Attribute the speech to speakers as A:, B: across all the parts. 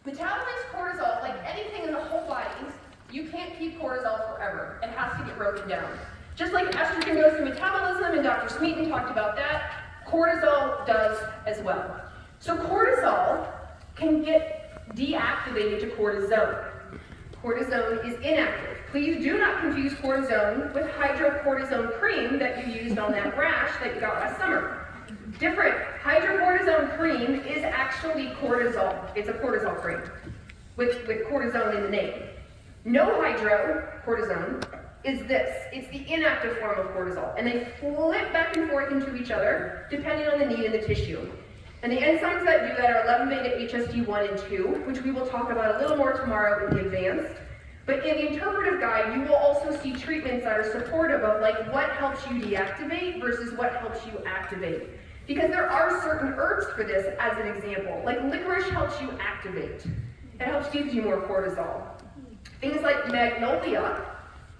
A: Metabolize cortisol, like anything in the whole body, you can't keep cortisol forever. It has to get broken down. Just like estrogen goes through metabolism, and Dr. Smeaton talked about that, cortisol does as well. So cortisol can get deactivated to cortisone. Cortisone is inactive. Please do not confuse cortisone with hydrocortisone cream that you used on that rash that you got last summer. Different. Hydrocortisone cream is actually cortisol. It's a cortisol cream with cortisone in the name. No hydrocortisone is this. It's the inactive form of cortisol. And they flip back and forth into each other depending on the need in the tissue. And the enzymes that do that are 11-beta-HSD1 and 2, which we will talk about a little more tomorrow in the advanced. But in the interpretive guide, you will also see treatments that are supportive of like what helps you deactivate versus what helps you activate. Because there are certain herbs for this, as an example. Like licorice helps you activate. It helps give you more cortisol. Things like magnolia,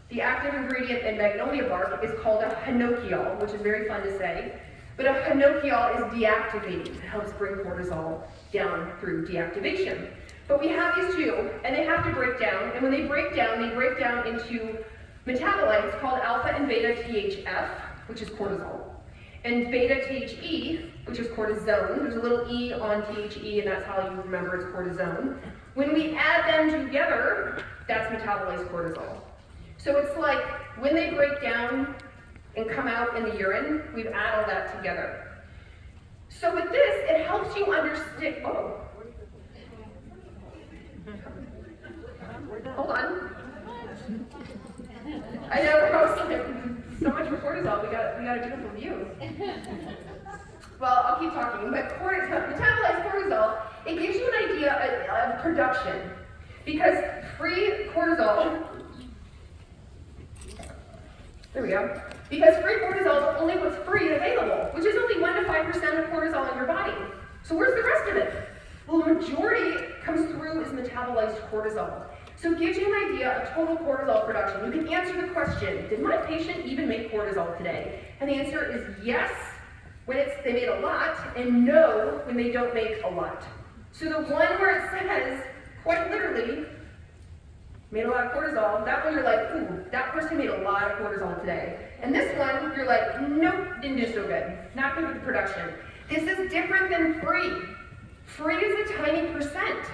A: the active ingredient in magnolia bark is called a hinokiol, which is very fun to say. But a hinokiol is deactivating. It helps bring cortisol down through deactivation. But we have these two, and they have to break down. And when they break down into metabolites called alpha and beta THF, which is cortisol, and beta THE, which is cortisone. There's a little E on THE, and that's how you remember it's cortisone. When we add them together, that's metabolized cortisol. So it's like when they break down and come out in the urine, we've added all that together. So with this, it helps you understand. Oh. Hold on. I know, I was like, so much for cortisol, we got a beautiful view. Well, I'll keep talking, but metabolized cortisol, it gives you an idea of production. Because free cortisol, there we go. Because free cortisol is only what's free and available, which is only 1 to 5% of cortisol in your body. So where's the rest of it? Well, the majority comes through as metabolized cortisol. So it gives you an idea of total cortisol production. You can answer the question, did my patient even make cortisol today? And the answer is yes, when they made a lot, and no, when they don't make a lot. So the one where it says, quite literally, made a lot of cortisol, that one you're like, ooh, that person made a lot of cortisol today. And this one, you're like, nope, didn't do so good. Not good with the production. This is different than free. Free is a tiny percent.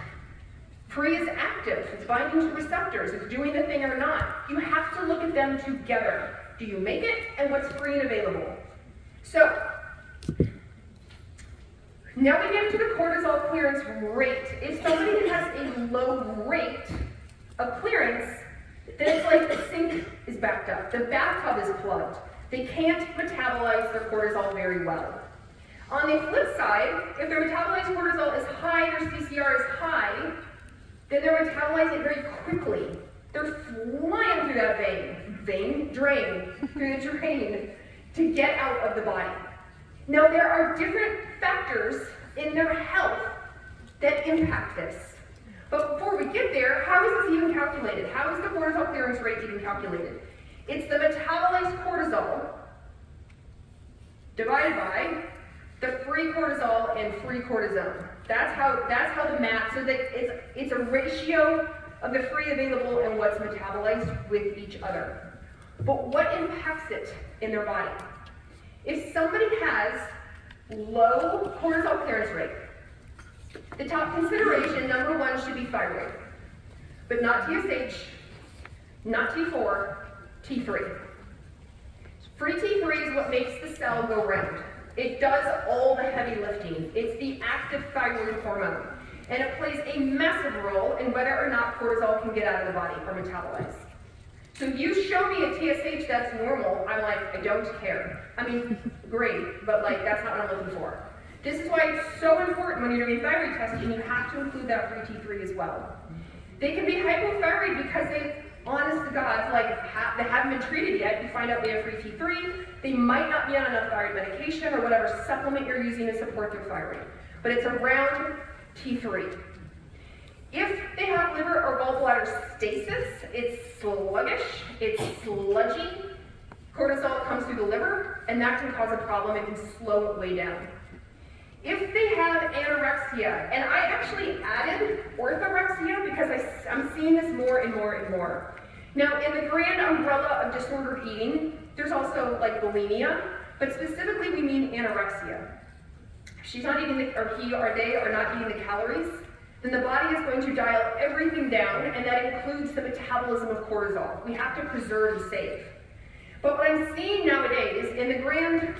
A: Free is active. It's binding to receptors. It's doing the thing or not. You have to look at them together. Do you make it? And what's free and available? So, now we get to the cortisol clearance rate. If somebody has a low rate of clearance, then it's like the sink is backed up. The bathtub is plugged. They can't metabolize their cortisol very well. On the flip side, if their metabolized cortisol is high, their CCR is high, then they're metabolizing very quickly. They're flying through that through the drain to get out of the body. Now there are different factors in their health that impact this. But before we get there, how is this even calculated? How is the cortisol clearance rate even calculated? It's the metabolized cortisol divided by the free cortisol and free cortisone. That's how the math, so that it's a ratio of the free available and what's metabolized with each other. But what impacts it in their body? If somebody has low cortisol clearance rate, the top consideration, number one, should be thyroid. But not TSH, not T4, T3. Free T3 is what makes the cell go round. It does all the heavy lifting. It's the active thyroid hormone. And it plays a massive role in whether or not cortisol can get out of the body or metabolize. So if you show me a TSH that's normal, I'm like, I don't care. I mean, great, but like that's not what I'm looking for. This is why it's so important when you're doing thyroid testing, you have to include that free T3 as well. They can be hypothyroid because they, honest to God, like they haven't been treated yet. You find out they have free T3. They might not be on enough thyroid medication or whatever supplement you're using to support their thyroid. But it's around T3. If they have liver or gallbladder stasis, it's sluggish, it's sludgy. Cortisol comes through the liver, and that can cause a problem. It can slow it way down. If they have anorexia, and I actually added ortho seeing this more and more and more. Now, in the grand umbrella of disordered eating, there's also like bulimia, but specifically we mean anorexia. If she's not eating or he or they are not eating the calories, then the body is going to dial everything down, and that includes the metabolism of cortisol. We have to preserve and save. But what I'm seeing nowadays in the grand,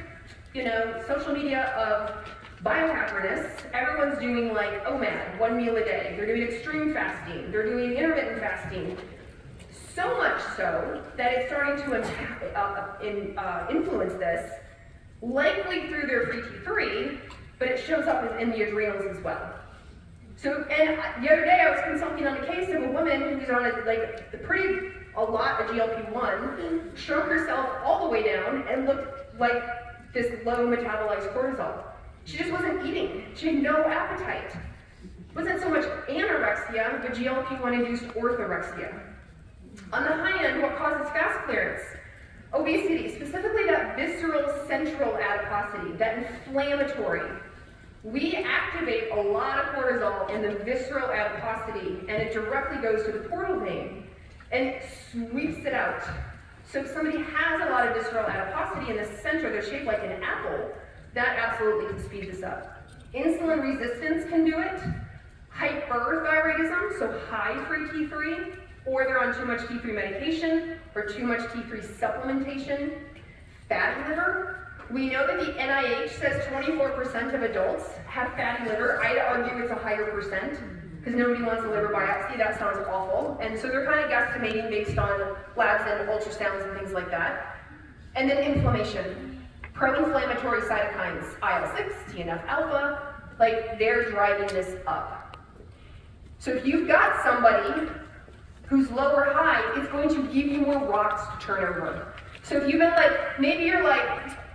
A: social media of biohackerness, everyone's doing like OMAD, 1 meal a day. They're doing extreme fasting. They're doing intermittent fasting. So much so that it's starting to influence this, likely through their free T3, but it shows up in the adrenals as well. So, and the other day I was consulting on a case of a woman who was on a lot of GLP-1, shrunk herself all the way down and looked like this low metabolized cortisol. She just wasn't eating. She had no appetite. It wasn't so much anorexia, but GLP-1 induced orthorexia. On the high end, what causes fast clearance? Obesity, specifically that visceral central adiposity, that inflammatory. We activate a lot of cortisol in the visceral adiposity, and it directly goes to the portal vein, and it sweeps it out. So if somebody has a lot of visceral adiposity in the center, they're shaped like an apple, that absolutely can speed this up. Insulin resistance can do it. Hyperthyroidism, so high free T3, or they're on too much T3 medication, or too much T3 supplementation. Fatty liver. We know that the NIH says 24% of adults have fatty liver. I'd argue it's a higher percent, because nobody wants a liver biopsy. That sounds awful. And so they're kind of guesstimating based on labs and ultrasounds and things like that. And then inflammation. Pro-inflammatory cytokines, IL-6, TNF-alpha, like they're driving this up. So if you've got somebody who's low or high, it's going to give you more rocks to turn over. So if you've been like, maybe you're like,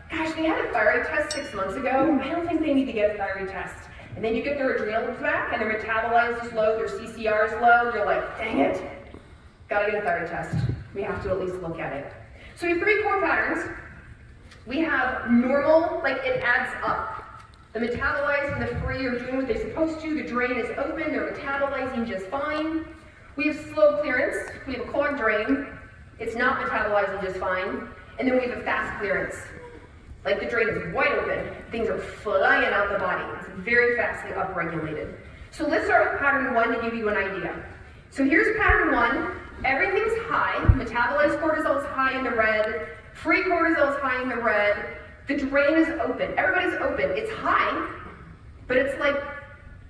A: gosh, they had a thyroid test 6 months ago. I don't think they need to get a thyroid test. And then you get their adrenals back and their metabolized is low, their CCR is low. You're like, dang it, gotta get a thyroid test. We have to at least look at it. So we have 3 core patterns. We have normal, like it adds up. The metabolized and the free are doing what they're supposed to. The drain is open, they're metabolizing just fine. We have slow clearance. We have a clogged drain. It's not metabolizing just fine. And then we have a fast clearance. Like the drain is wide open. Things are flying out the body. It's very fastly upregulated. So let's start with pattern 1 to give you an idea. So here's pattern 1. Everything's high. Metabolized cortisol is high in the red. Free cortisol is high in the red. The drain is open. Everybody's open. It's high, but it's like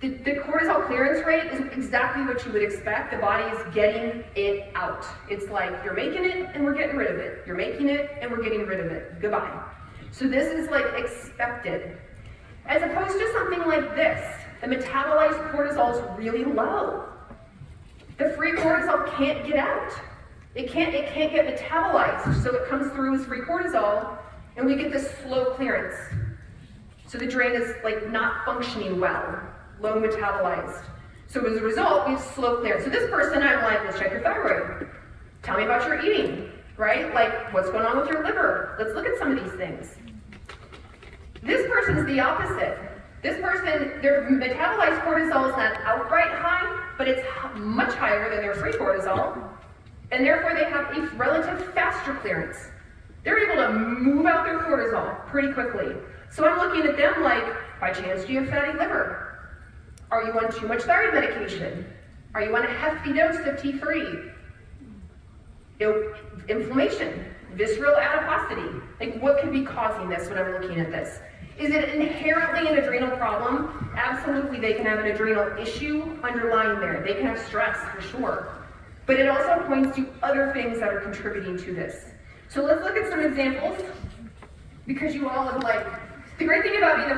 A: the cortisol clearance rate is exactly what you would expect. The body is getting it out. It's like you're making it and we're getting rid of it. You're making it and we're getting rid of it. Goodbye. So this is like expected. As opposed to something like this, the metabolized cortisol is really low. The free cortisol can't get out. It can't get metabolized, so it comes through as free cortisol, and we get this slow clearance. So the drain is like not functioning well, low metabolized. So as a result, we have slow clearance. So this person, I'm like, let's check your thyroid. Tell me about your eating, right? Like, what's going on with your liver? Let's look at some of these things. This person is the opposite. This person, their metabolized cortisol is not outright high, but it's much higher than their free cortisol, and therefore they have a relative faster clearance. They're able to move out their cortisol pretty quickly. So I'm looking at them like, by chance do you have fatty liver? Are you on too much thyroid medication? Are you on a hefty dose of T3? Inflammation, visceral adiposity. Like, what could be causing this when I'm looking at this? Is it inherently an adrenal problem? Absolutely, they can have an adrenal issue underlying there. They can have stress, for sure. But it also points to other things that are contributing to this. So let's look at some examples, because you all have like, the great thing about being a